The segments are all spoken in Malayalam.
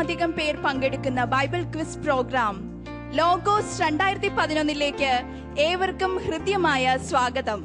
അധികം പേർ പങ്കെടുക്കുന്ന ബൈബിൾ ക്വിസ് പ്രോഗ്രാം ലോഗോസ് 2011 ഏവർക്കും ഹൃദ്യമായ സ്വാഗതം.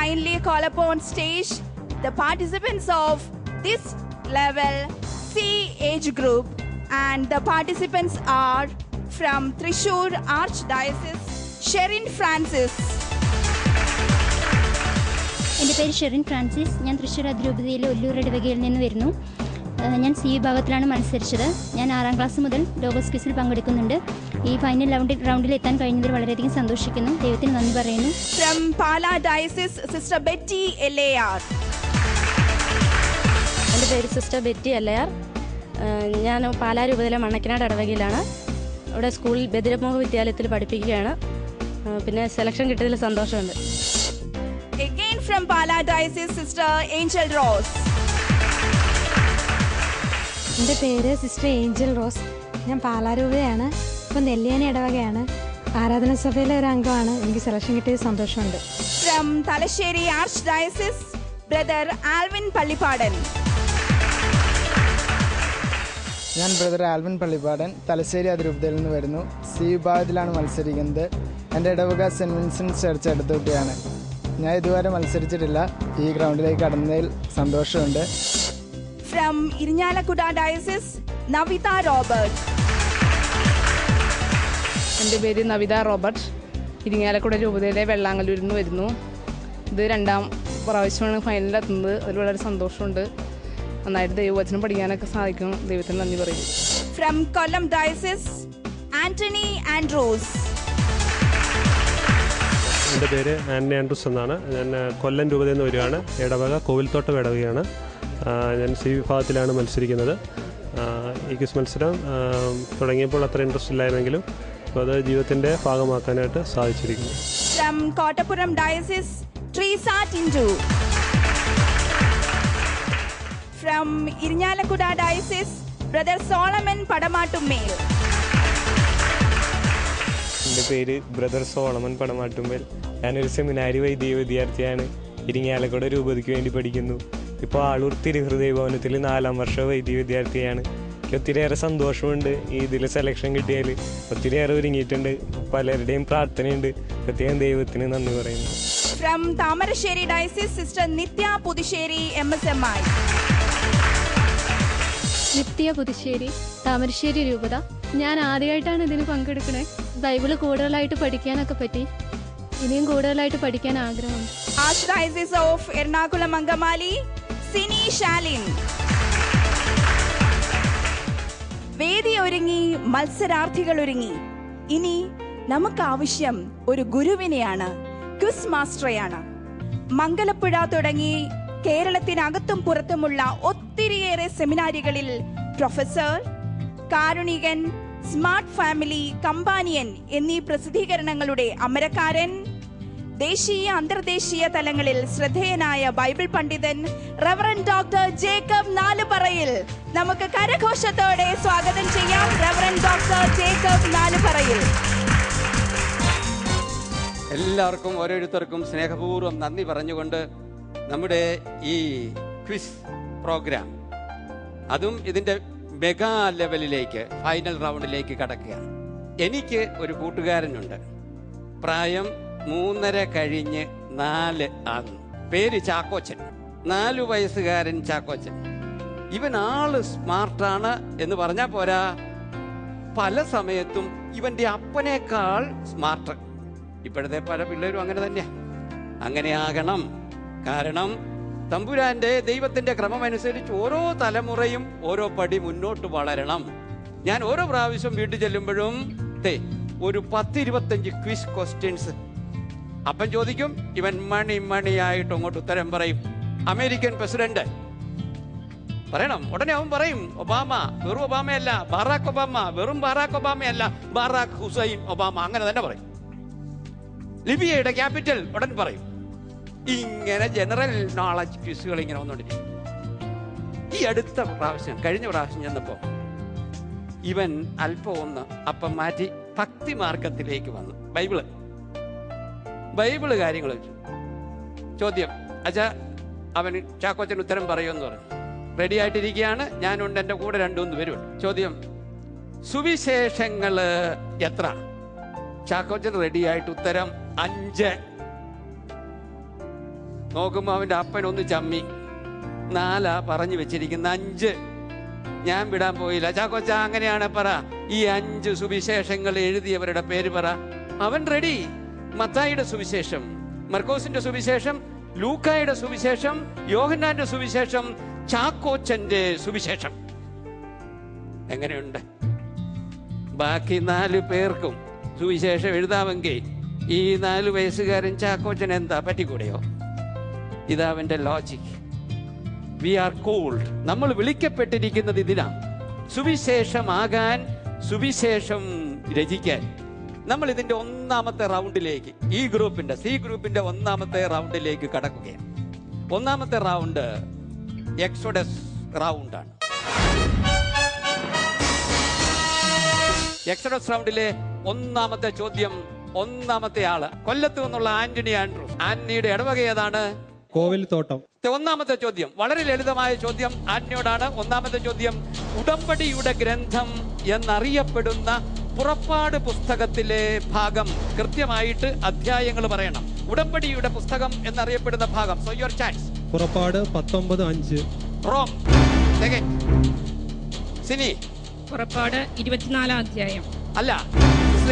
Kindly call upon stage the participants of this level C age group, and the participants are from Thrissur Archdiocese. Sherin Francis. എൻ്റെ പേര് ഷെറിൻ ഫ്രാൻസിസ്. ഞാൻ തൃശ്ശൂർ അതിരൂപതയിലെ ഒല്ലൂർ ഇടവകയിൽ നിന്ന് വരുന്നു. ഞാൻ സി വിഭാഗത്തിലാണ് മത്സരിച്ചത്. ഞാൻ 6ാം ക്ലാസ് മുതൽ ലോഗോസ് ക്വിസിൽ പങ്കെടുക്കുന്നുണ്ട്. ഈ ഫൈനൽ റൗണ്ടിൽ എത്താൻ കഴിഞ്ഞതിൽ വളരെയധികം സന്തോഷിക്കുന്നു. ദൈവത്തിന് നന്ദി പറയുന്നു. From Pala Diocese, Sister Betty LAR. എൻ്റെ പേര് സിസ്റ്റർ ബെറ്റി LAR. ഞാൻ പാലാ രൂപതയിലെ മണ്ണക്കനാട് ഇടവകയിലാണ്. ഇവിടെ സ്കൂളിൽ ബദിരമോഹ വിദ്യാലയത്തിൽ പഠിപ്പിക്കുകയാണ്. പിന്നെ സെലക്ഷൻ കിട്ടിയതിൽ സന്തോഷമുണ്ട്. Again from Pala Diocese, Sister Angel Rose. എൻ്റെ പേര് സിസ്റ്റർ ഏഞ്ചൽ റോസ്. ഞാൻ പാലാരൂപതയാണ്. ഇപ്പം നെല്ലിയാനി ഇടവകയാണ്. ആരാധന സഭയിലെ ഒരു അംഗമാണ്. എനിക്ക് സെലക്ഷൻ കിട്ടിയത് സന്തോഷമുണ്ട്. From Talasheri Archdiocese, Brother Alvin Pallippadan. ഞാൻ ബ്രദർ ആൽവിൻ പള്ളിപ്പാടൻ തലശ്ശേരി അതിരൂപതയിൽ നിന്ന് വരുന്നു. സി വിഭാഗത്തിലാണ് മത്സരിക്കുന്നത്. എൻ്റെ ഇടവക സെൻറ് വിൻസെൻ്റ് ചർച്ച് അടുത്തൊക്കെയാണ്. ഞാൻ ഇതുവരെ മത്സരിച്ചിട്ടില്ല. ഈ ഗ്രൗണ്ടിലേക്ക് കടന്നതിൽ സന്തോഷമുണ്ട്. From Irinjalakuda Diocese, Navita Robert. എൻ്റെ പേര് നവിത റോബർട്ട്. ഇരിങ്ങാലക്കുട രൂപതയിലെ വെള്ളാങ്കല്ലൂരിൽ നിന്ന് വരുന്നു. ഇത് 2ാം പ്രാവശ്യമാണ് ഫൈനലിലെത്തുന്നത്. അതിൽ വളരെ സന്തോഷമുണ്ട്. നന്നായിട്ട് ദൈവവചനം പഠിക്കാനൊക്കെ സാധിക്കും. ദൈവത്തിന് നന്ദി പറയുന്നു. From Kollam Diocese, Anthony Andrews. എൻ്റെ പേര് ആൻ്റണി ആൻഡ്രൂസ് എന്നാണ്. ഞാൻ കൊല്ലം രൂപതയിൽ നിന്ന് വരികയാണ്. ഇടവക കോവിൽത്തോട്ടം ഇടവകയാണ്. ഞാൻ സി വിഭാഗത്തിലാണ് മത്സരിക്കുന്നത്. ഈ ക്വിസ് മത്സരം തുടങ്ങിയപ്പോൾ അത്ര ഇൻട്രസ്റ്റ് ഇല്ലായിരുന്നെങ്കിലും അപ്പോൾ അത് ജീവിതത്തിൻ്റെ ഭാഗമാക്കാനായിട്ട് സാധിച്ചിരിക്കുന്നു. From Kottapuram Diocese, Teresa Tindu. From Irinjalakuda Diocese, Brother Solomon പടമാട്ടുമേൽ. എൻ്റെ പേര് ബ്രദർ സോളമൻ പടമാട്ടുമ്പൽ. ഞാനൊരു സെമിനാരി വൈദിക വിദ്യാർത്ഥിയാണ്. ഇരിങ്ങാലക്കുട രൂപതയ്ക്ക് വേണ്ടി പഠിക്കുന്നു. ഇപ്പോൾ ആളൂർ തിരുഹൃദയ ഭവനത്തിൽ 4ാം വർഷ വൈദിക വിദ്യാർത്ഥിയാണ്. എനിക്ക് ഒത്തിരിയേറെ സന്തോഷമുണ്ട് ഇതിൽ സെലക്ഷൻ കിട്ടിയാൽ. ഒത്തിരിയേറെ ഒരുങ്ങിയിട്ടുണ്ട്. പലരുടെയും പ്രാർത്ഥനയുണ്ട്. പ്രത്യേകം ദൈവത്തിന് നന്ദി പറയുന്നു. From Thamarassery Diocese, Sister Nithya Puthussery MSMI. നിത്യ പുതുശ്ശേരി, താമരശ്ശേരി രൂപത. ഞാൻ ആദ്യമായിട്ടാണ് ഇതിന് പങ്കെടുക്കണേ. ബൈബിള് കൂടുതലായിട്ട് പഠിക്കാനൊക്കെ പറ്റി. ഇനിയും കൂടുതലായിട്ട് പഠിക്കാൻ ആഗ്രഹമുണ്ട്. Archdiocese of Ernakulam Angamali, Sini Shaalin. വേദി ഒരുങ്ങി, മത്സരാർത്ഥികൾ ഒരുങ്ങി. ഇനി നമുക്ക് ആവശ്യം ഒരു ഗുരുവിനെയാണ്, ക്വിസ് മാസ്റ്ററെയാണ്. മംഗലപ്പുഴ തുടങ്ങി കേരളത്തിനകത്തും പുറത്തുമുള്ള ഒത്തിരിയേറെ സെമിനാരികളിൽ പ്രൊഫസർ, കാരുണികൻ, സ്മാർട്ട് ഫാമിലി, കമ്പാനിയൻ എന്നീ പ്രസിദ്ധീകരണങ്ങളുടെ അമരക്കാരൻ, ദേശീയ അന്തർദേശീയ തലങ്ങളിൽ ശ്രദ്ധേയനായ ബൈബിൾ പണ്ഡിതൻ റവറൻഡ് ഡോക്ടർ ജേക്കബ് നാലുപറയിൽ. നമുക്ക് കരഘോഷത്തോടെ സ്വാഗതം ചെയ്യാം റവറൻഡ് ഡോക്ടർ ജേക്കബ് നാലുപറയിൽ. എല്ലാവർക്കും ഓരോരുത്തർക്കും സ്നേഹപൂർവ്വം നന്ദി പറഞ്ഞുകൊണ്ട് നമ്മുടെ ഈ ക്വിസ് പ്രോഗ്രാം, അതും ഇതിൻ്റെ മെഗാ ലെവലിലേക്ക്, ഫൈനൽ റൗണ്ടിലേക്ക് കടക്കുകയാണ്. എനിക്ക് ഒരു കൂട്ടുകാരനുണ്ട്. പ്രായം 3.5 കഴിഞ്ഞ് 4 ആകുന്നു. പേര് ചാക്കോച്ചൻ. 4 വയസ്സുകാരൻ ചാക്കോച്ചൻ. ഇവൻ ആള് സ്മാർട്ടാണ് എന്ന് പറഞ്ഞാൽ പോരാ, പല സമയത്തും ഇവന്റെ അപ്പനേക്കാൾ സ്മാർട്ട്. ഇപ്പോഴത്തെ പല പിള്ളേരും അങ്ങനെ തന്നെയാ. അങ്ങനെ ആകണം. കാരണം തമ്പുരാന്റെ ദൈവത്തിന്റെ ക്രമമനുസരിച്ച് ഓരോ തലമുറയും ഓരോ പടി മുന്നോട്ട് വളരണം. ഞാൻ ഓരോ പ്രാവശ്യം വീട്ടിൽ ചെല്ലുമ്പോഴും ഒരു 10-25 ക്വിസ് ക്വസ്റ്റ്യൻസ് അപ്പൻ ചോദിക്കും. ഇവൻ മണിയായിട്ട് അങ്ങോട്ട് ഉത്തരം പറയും. അമേരിക്കൻ പ്രസിഡന്റ് പറയണം, ഉടനെ അവൻ പറയും ഒബാമ. വെറും ഒബാമയല്ല, ബറാക് ഒബാമ. വെറും ബറാക് ഒബാമയല്ല, ബറാക് ഹുസൈൻ ഒബാമ. അങ്ങനെ തന്നെ പറയും. ലിബിയയുടെ ക്യാപിറ്റൽ ഉടൻ പറയും. ഇങ്ങനെ ജനറൽ നോളജ് ക്വിസുകൾ ഇങ്ങനെ വന്നുകൊണ്ടിരിക്കും. ഈ അടുത്ത പ്രാവശ്യം, കഴിഞ്ഞ പ്രാവശ്യം ചെന്നപ്പോ ഇവൻ അല്പം ഒന്ന് അപ്പം മാറ്റി ഭക്തി മാർഗത്തിലേക്ക് വന്നു. ബൈബിള് കാര്യങ്ങൾ വെച്ചു. ചോദ്യം അച്ഛാ, അവന് ചാക്കോച്ചൻ ഉത്തരം പറയുമെന്ന് പറഞ്ഞു. റെഡി ആയിട്ടിരിക്കുകയാണ്. ഞാനുണ്ട്, എൻ്റെ കൂടെ 2-3 പേരുണ്ട്. ചോദ്യം, സുവിശേഷങ്ങള് എത്ര? ചാക്കോച്ചൻ റെഡിയായിട്ട് ഉത്തരം 5. നോക്കുമ്പോ അവന്റെ അപ്പൻ ഒന്ന് ചമ്മി. 4 പറഞ്ഞു വെച്ചിരിക്കുന്ന 5 ഞാൻ വിടാൻ പോയില്ല. ചാക്കോച്ച അങ്ങനെയാണ് പറ, ഈ 5 സുവിശേഷങ്ങൾ എഴുതിയവരുടെ പേര് പറ. അവൻ റെഡി. മത്തായിയുടെ സുവിശേഷം, മർക്കോസിന്റെ സുവിശേഷം, ലൂക്കായുടെ സുവിശേഷം, യോഹന്നാന്റെ സുവിശേഷം, ചാക്കോച്ചന്റെ സുവിശേഷം. എങ്ങനെയുണ്ട്? ബാക്കി 4 പേർക്കും സുവിശേഷം എഴുതാമെങ്കിൽ ഈ 4 വയസ്സുകാരൻ ചാക്കോച്ചൻ എന്താ പറ്റിക്കൂടെയോ? ഇതാവന്റെ ലോജിക്. We are called. നമ്മൾ വിളിക്കപ്പെട്ടിരിക്കുന്നത് ഇതിനാണ്, സുവിശേഷമാകാൻ, സുവിശേഷം രചിക്കാൻ. നമ്മൾ ഇതിന്റെ 1ാമത്തെ റൗണ്ടിലേക്ക്, ഈ ഗ്രൂപ്പിന്റെ, സി ഗ്രൂപ്പിന്റെ 1ാമത്തെ റൗണ്ടിലേക്ക് കടക്കുകയാണ്. 1ാമത്തെ റൗണ്ട് എക്സോഡസ് റൗണ്ടാണ്. എക്സോഡസ് റൗണ്ടിലെ 1ാമത്തെ ചോദ്യം, 1ാമത്തെ ആള് കൊല്ലത്ത് നിന്നുള്ള ആന്റണി ആൻഡ്രൂസ്. ആന്റണിയുടെ ഇടവക ഏതാണ്? കോവിൽത്തോട്ടം. 1ാമത്തെ ചോദ്യം വളരെ ലളിതമായ ചോദ്യം ആന്റണിയോടാണ്. 1ാമത്തെ ചോദ്യം, ഉടമ്പടിയുടെ ഗ്രന്ഥം എന്നറിയപ്പെടുന്ന പുറപ്പാട് പുസ്തകത്തിലെ ഭാഗം കൃത്യമായിട്ട് അധ്യായങ്ങൾ പറയണം. ഉടമ്പടിയുടെ പുസ്തകം എന്നറിയപ്പെടുന്ന ഭാഗം. So your chance. പുറപ്പാട് 19:5. റോങ്. സെക്കൻഡ്. സിനി. പുറപ്പാട് 24 അധ്യായം. അല്ല,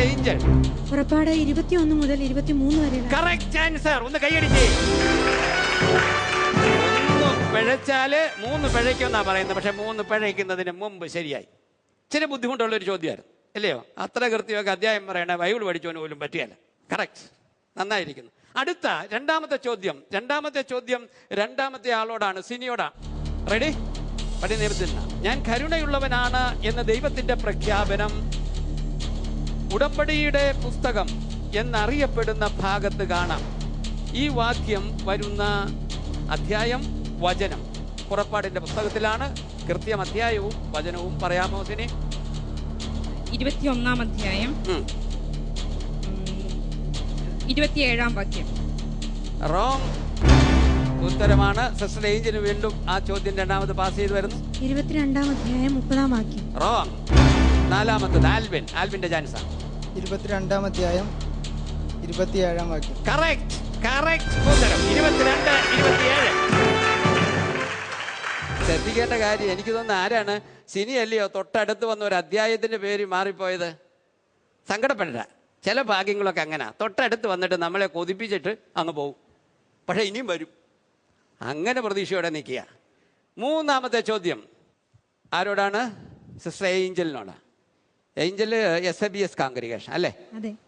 ഏഞ്ചൽ. പുറപ്പാട് 21 മുതൽ 23 വരെ. Correct answer. ഒന്ന് കൈയടിച്ചേ. 1 പിഴച്ചാല് 3 പിഴയ്ക്കുമെന്നാ പറയുന്നത്. പക്ഷെ 3 പിഴയ്ക്കുന്നതിന് മുമ്പ് ശരിയായി. ചില ബുദ്ധിമുട്ടുള്ളൊരു ചോദ്യമായിരുന്നു, അല്ലയോ? അത്ര കൃത്യമൊക്കെ അധ്യായം പറയണ ബൈബിൾ പഠിച്ചവന് പോലും പറ്റിയല്ല. കറക്റ്റ്, നന്നായിരിക്കുന്നു. അടുത്ത 2ാമത്തെ ചോദ്യം. 2ാമത്തെ ചോദ്യം 2ാമത്തെ ആളോടാണ്, സിനിയോടാണ്. റെഡി? പടി നിർത്തില്ല. ഞാൻ കരുണയുള്ളവനാണ് എന്ന ദൈവത്തിന്റെ പ്രഖ്യാപനം ഉടമ്പടിയുടെ പുസ്തകം എന്നറിയപ്പെടുന്ന ഭാഗത്ത് കാണാം. ഈ വാക്യം വരുന്ന അധ്യായം, വചനം പുറപ്പാടിന്റെ പുസ്തകത്തിലാണ്. കൃത്യം അധ്യായവും വചനവും പറയാമോ സിനി? 21 അധ്യായം 27 വാക്യം. റോങ് ഉത്തരമാണ്. സിസ്റ്റർ ഏഞ്ചലിന് വീണ്ടും ആ ചോദ്യം 2ാമത് പാസ് ചെയ്ത് വരുന്നു. 22 അധ്യായം 30 വാക്യം. റോങ്. 4ാമത്തത് ആൽവിൻ. ആൽവിന്റെ ചാൻസാണ്. 22 അധ്യായം 27 വാക്യം. കറക്റ്റ്, കറക്റ്റ് ഉത്തരം. 22, 27. ശ്രദ്ധിക്കേണ്ട കാര്യം, എനിക്ക് തോന്നുന്നു ആരാണ്, സിനി അല്ലയോ തൊട്ടടുത്ത് വന്ന ഒരു അധ്യായത്തിന്റെ പേര് മാറിപ്പോയത്? സങ്കടപ്പെടണ്ട. ചില ഭാഗ്യങ്ങളൊക്കെ അങ്ങനെ തൊട്ടടുത്ത് വന്നിട്ട് നമ്മളെ കൊതിപ്പിച്ചിട്ട് അങ്ങ് പോകും. പക്ഷെ ഇനിയും വരും. അങ്ങനെ പ്രതീക്ഷയോടെ നിൽക്കുക. 3ാമത്തെ ചോദ്യം ആരോടാണ്? സിസ്റ്റർ ഏഞ്ചലിനോടാണ്. ഏഞ്ചല് SBS കോൺഗ്രിഗേഷൻ അല്ലേ?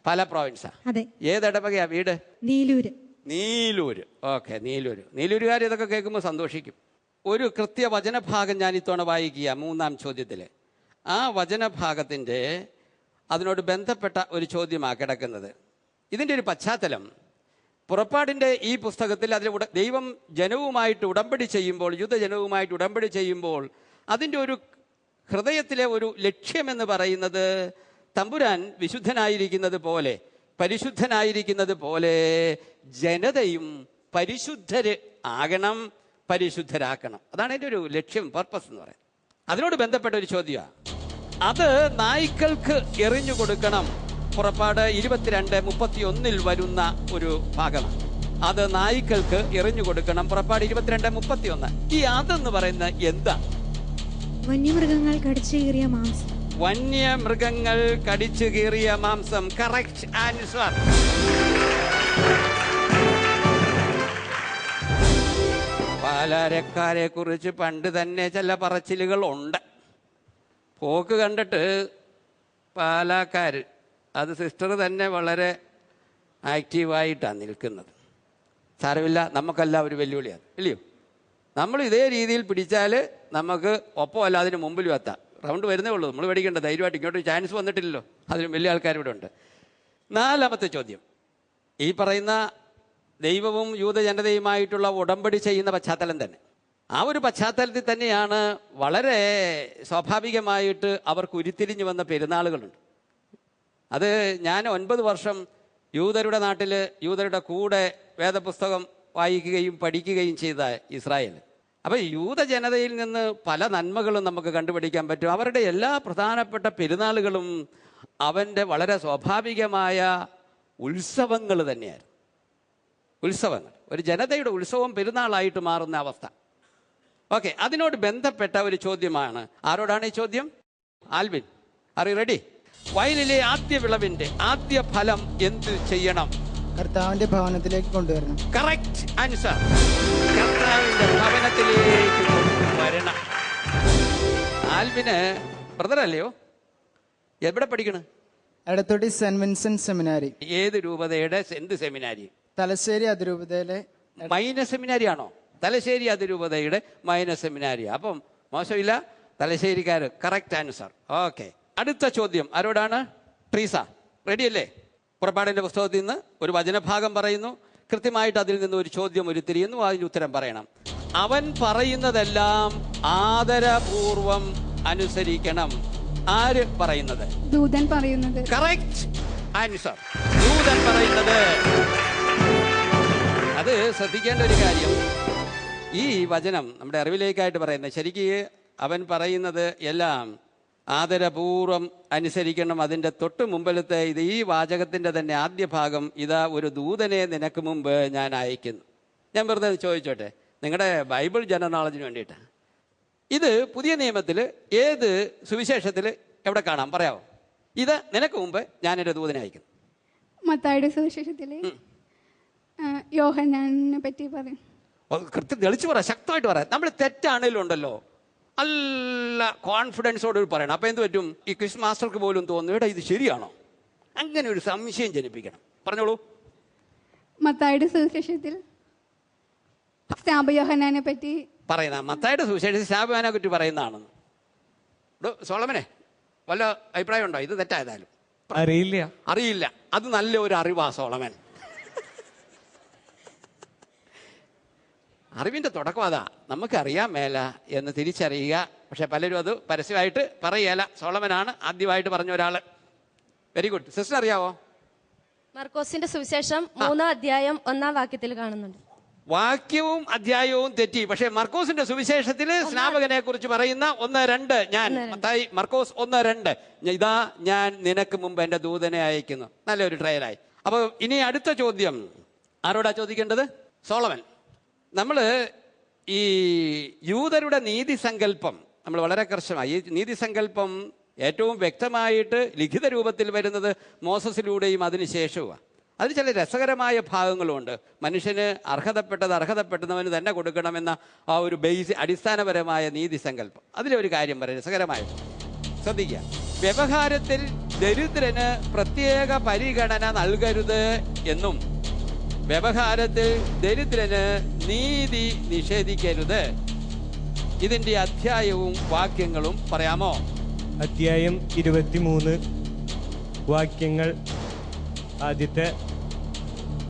പല പ്രോവിൻസാ. ഏതിടവകയാ വീട്? നീലൂര്. ഓക്കെ, നീലൂരുകാർ ഇതൊക്കെ കേൾക്കുമ്പോൾ സന്തോഷിക്കും. ഒരു കൃത്യ വചനഭാഗം ഞാൻ ഇത്തവണ വായിക്കുക 3ാം ചോദ്യത്തിൽ. ആ വചനഭാഗത്തിൻ്റെ അതിനോട് ബന്ധപ്പെട്ട ഒരു ചോദ്യമാണ് കിടക്കുന്നത്. ഇതിൻ്റെ ഒരു പശ്ചാത്തലം, പുറപ്പാടിൻ്റെ ഈ പുസ്തകത്തിൽ അതിൽ ദൈവം ജനവുമായിട്ട് ഉടമ്പടി ചെയ്യുമ്പോൾ, യുദ്ധജനവുമായിട്ട് ഉടമ്പടി ചെയ്യുമ്പോൾ അതിൻ്റെ ഒരു ഹൃദയത്തിലെ ഒരു ലക്ഷ്യമെന്ന് പറയുന്നത് തമ്പുരാൻ വിശുദ്ധനായിരിക്കുന്നത് പോലെ, പരിശുദ്ധനായിരിക്കുന്നത് പോലെ ജനതയും പരിശുദ്ധര് ആകണം, പരിശുദ്ധരാക്കണം. അതാണ് എൻ്റെ ഒരു ലക്ഷ്യം, പർപ്പസ് എന്ന് പറയുന്നത്. അതിനോട് ബന്ധപ്പെട്ട ഒരു ചോദ്യമാണ്. അത് നായ്ക്കൾക്ക് എറിഞ്ഞു കൊടുക്കണം. പുറപ്പാട് 22:31 വരുന്ന ഒരു ഭാഗമാണ്. അത് നായ്ക്കൾക്ക് എറിഞ്ഞു കൊടുക്കണം. പുറപ്പാട് 22:31. ഈ അതെന്ന് പറയുന്നത് എന്താ? വന്യമൃഗങ്ങൾ കടിച്ചു കീറിയ മാംസം. വന്യമൃഗങ്ങൾ കടിച്ചു കീറിയ മാംസം. Correct answer. പാലാരക്കാരെ കുറിച്ച് പണ്ട് തന്നെ ചില പറച്ചിലുകൾ ഉണ്ട്. പോക്ക് കണ്ടിട്ട് പാലാക്കാർ, അത് സിസ്റ്റർ തന്നെ വളരെ ആക്റ്റീവായിട്ടാണ് നിൽക്കുന്നത്. സാരമില്ല, നമുക്കല്ല ഒരു വെല്ലുവിളിയാണ്, ഇല്ലയോ? നമ്മൾ ഇതേ രീതിയിൽ പിടിച്ചാൽ നമുക്ക് ഒപ്പമല്ല അതിന് മുമ്പിലും എത്താം. റൗണ്ട് വരുന്നേ ഉള്ളൂ, നമ്മൾ പേടിക്കേണ്ട. ധൈര്യമായിട്ട്, ഇങ്ങോട്ട് ചാൻസ് വന്നിട്ടില്ലല്ലോ, അതിലും വലിയ ആൾക്കാർ ഇവിടെ ഉണ്ട്. 4ാമത്തെ ചോദ്യം. ഈ പറയുന്ന ദൈവവും യൂതജനതയുമായിട്ടുള്ള ഉടമ്പടി ചെയ്യുന്ന പശ്ചാത്തലം തന്നെ. ആ ഒരു പശ്ചാത്തലത്തിൽ തന്നെയാണ് വളരെ സ്വാഭാവികമായിട്ട് അവർക്ക് ഉരുത്തിരിഞ്ഞു വന്ന പെരുന്നാളുകളുണ്ട്. അത് ഞാൻ 9 വർഷം യൂതരുടെ നാട്ടിൽ യൂതരുടെ കൂടെ വേദപുസ്തകം വായിക്കുകയും പഠിക്കുകയും ചെയ്ത ഇസ്രായേൽ. അപ്പോൾ യൂതജനതയിൽ നിന്ന് പല നന്മകളും നമുക്ക് കണ്ടുപിടിക്കാൻ പറ്റും. അവരുടെ എല്ലാ പ്രധാനപ്പെട്ട പെരുന്നാളുകളും അവൻ്റെ വളരെ സ്വാഭാവികമായ ഉത്സവങ്ങൾ തന്നെയായിരുന്നു. ഉത്സവങ്ങൾ, ഒരു ജനതയുടെ ഉത്സവം പെരുന്നാളായിട്ട് മാറുന്ന അവസ്ഥ. ഓക്കെ, അതിനോട് ബന്ധപ്പെട്ട ഒരു ചോദ്യമാണ്. ആരോടാണ് ഈ ചോദ്യം? Alvin, are you ready? വയലിലെ ആദ്യ വിളവിന്റെ ആദ്യ ഫലം എന്ത് ചെയ്യണം? കർത്താവിന്റെ ഭവനത്തിലേക്ക് കൊണ്ടുവരണം. Correct answer. കർത്താവിന്റെ ഭവനത്തിലേക്ക് കൊണ്ടുവരണം. ആൽവിന് ബ്രദർ അല്ലയോ? എവിടെ പഠിക്കണ്? എടത്തൊടി സെന്റ് വിൻസെന്റ് സെമിനാരി. ഏത് രൂപതയുടെ എന്ത് സെമിനാരി? തലശ്ശേരി അതിരൂപതയിലെ മൈനസ് സെമിനാരി ആണോ? തലശ്ശേരി അതിരൂപതയുടെ മൈനസ് സെമിനാരി. അപ്പം മോശമില്ല, തലശ്ശേരിക്കാർ. Correct answer. ഓക്കെ, അടുത്ത ചോദ്യം ആരോടാണ്? ട്രീസ, റെഡിയല്ലേ? പുറപ്പാടിന്റെ പുസ്തകത്തിൽ നിന്ന് ഒരു വചനഭാഗം പറയുന്നു, കൃത്യമായിട്ട് അതിൽ നിന്ന് ഒരു ചോദ്യം ഉരുത്തിരിയുന്നു, അതിന് ഉത്തരം പറയണം. അവൻ പറയുന്നതെല്ലാം ആദരപൂർവം അനുസരിക്കണം. ആര് പറയുന്നത്? ദൂതൻ പറയുന്നത്. Correct answer. ദൂതൻ പറയുന്നത്. അത് ശ്രദ്ധിക്കേണ്ട ഒരു കാര്യം, ഈ വചനം നമ്മുടെ അറിവിലേക്കായിട്ട് പറയുന്നത് ശരിക്കും അവൻ പറയുന്നത് എല്ലാം ആദരപൂർവം അനുസരിക്കണം. അതിൻ്റെ തൊട്ട് മുമ്പിലത്തെ ഈ വാചകത്തിൻ്റെ തന്നെ ആദ്യ ഭാഗം, ഇതാ ഒരു ദൂതനെ നിനക്ക് മുമ്പ് ഞാൻ അയക്കുന്നു. ഞാൻ വെറുതെ ചോദിച്ചോട്ടെ, നിങ്ങളുടെ ബൈബിൾ ജനറൽ നോളജിന് വേണ്ടിയിട്ട്, ഇത് പുതിയ നിയമത്തിൽ ഏത് സുവിശേഷത്തിൽ എവിടെ കാണാം? പറയാമോ? ഇത് നിനക്ക് മുമ്പ് ഞാൻ എൻ്റെ ദൂതനെ അയക്കുന്നു. മത്തായിയുടെ സുവിശേഷത്തിൽ യോഹന്നാനെ പറ്റി പറയും. കൃത്യം തെളിച്ച് പറ, ശക്തമായിട്ട് പറയാം. നമ്മൾ തെറ്റാണേലും ഉണ്ടല്ലോ നല്ല കോൺഫിഡൻസോട് പറയണം. അപ്പം എന്ത് പറ്റും? ഈ ക്വിസ് മാസ്റ്റർക്ക് പോലും തോന്നുന്നു, എടാ ഇത് ശരിയാണോ? അങ്ങനെ ഒരു സംശയം ജനിപ്പിക്കണം. പറഞ്ഞോളൂ. മത്തായിയുടെ സുവിശേഷത്തിൽ യോഹന്നാനെ പറ്റി പറയുന്ന, മത്തായിയുടെ സുവിശേഷത്തിൽ സ്നാപകനെ പറ്റി പറയുന്നതാണെന്ന്. സോളമനെ വല്ല അഭിപ്രായം ഉണ്ടോ? ഇത് തെറ്റായതായാലും അറിയില്ല. അത് നല്ല ഒരു അറിവാ സോളമൻ. അറിവിൻ്റെ തുടക്കം അതാ, നമുക്കറിയാൻ മേല എന്ന് തിരിച്ചറിയുക. പക്ഷെ പലരും അത് പരസ്യമായിട്ട് പറയുകയല്ല. സോളമനാണ് ആദ്യമായിട്ട് പറഞ്ഞ ഒരാൾ. Very good. സിസ്റ്റർ അറിയാവോ? മർക്കോസിന്റെ സുവിശേഷം 3-ാം അധ്യായം 1-ാം വാക്യത്തിൽ കാണുന്നുണ്ട്. വാക്യവും അധ്യായവും തെറ്റി. പക്ഷെ മർക്കോസിന്റെ സുവിശേഷത്തിൽ സ്നാപകനെ കുറിച്ച് പറയുന്ന 1:2, ഞാൻ മർക്കോസ് 1:2, ഇതാ ഞാൻ നിനക്ക് മുമ്പ് എൻ്റെ ദൂതനെ അയക്കുന്നു. നല്ലൊരു ട്രയലായി. അപ്പൊ ഇനി അടുത്ത ചോദ്യം ആരോടാ ചോദിക്കേണ്ടത്? സോളമൻ. നമ്മൾ ഈ യൂതരുടെ നീതിസങ്കല്പം നമ്മൾ വളരെ കർശനമായി, ഈ നീതിസങ്കല്പം ഏറ്റവും വ്യക്തമായിട്ട് ലിഖിത രൂപത്തിൽ വരുന്നത് മോസസിലൂടെയും അതിനുശേഷവുമാണ്. അതിന് ചില രസകരമായ ഭാഗങ്ങളുമുണ്ട്. മനുഷ്യന് അർഹതപ്പെട്ടവന് തന്നെ കൊടുക്കണമെന്ന ആ ഒരു അടിസ്ഥാനപരമായ നീതിസങ്കല്പം. അതിലൊരു കാര്യം പറയാം, രസകരമായിട്ട് ശ്രദ്ധിക്കുക. വ്യവഹാരത്തിൽ ദരിദ്രന് പ്രത്യേക പരിഗണന നൽകരുത് എന്നും വ്യവഹാരത്തിൽ ദരിദ്രന് നീതി നിഷേധിക്കരുത്. ഇതിന്റെ അധ്യായവും വാക്യങ്ങളും പറയാമോ? അധ്യായം 23 വാക്യങ്ങൾ. ആദ്യത്തെ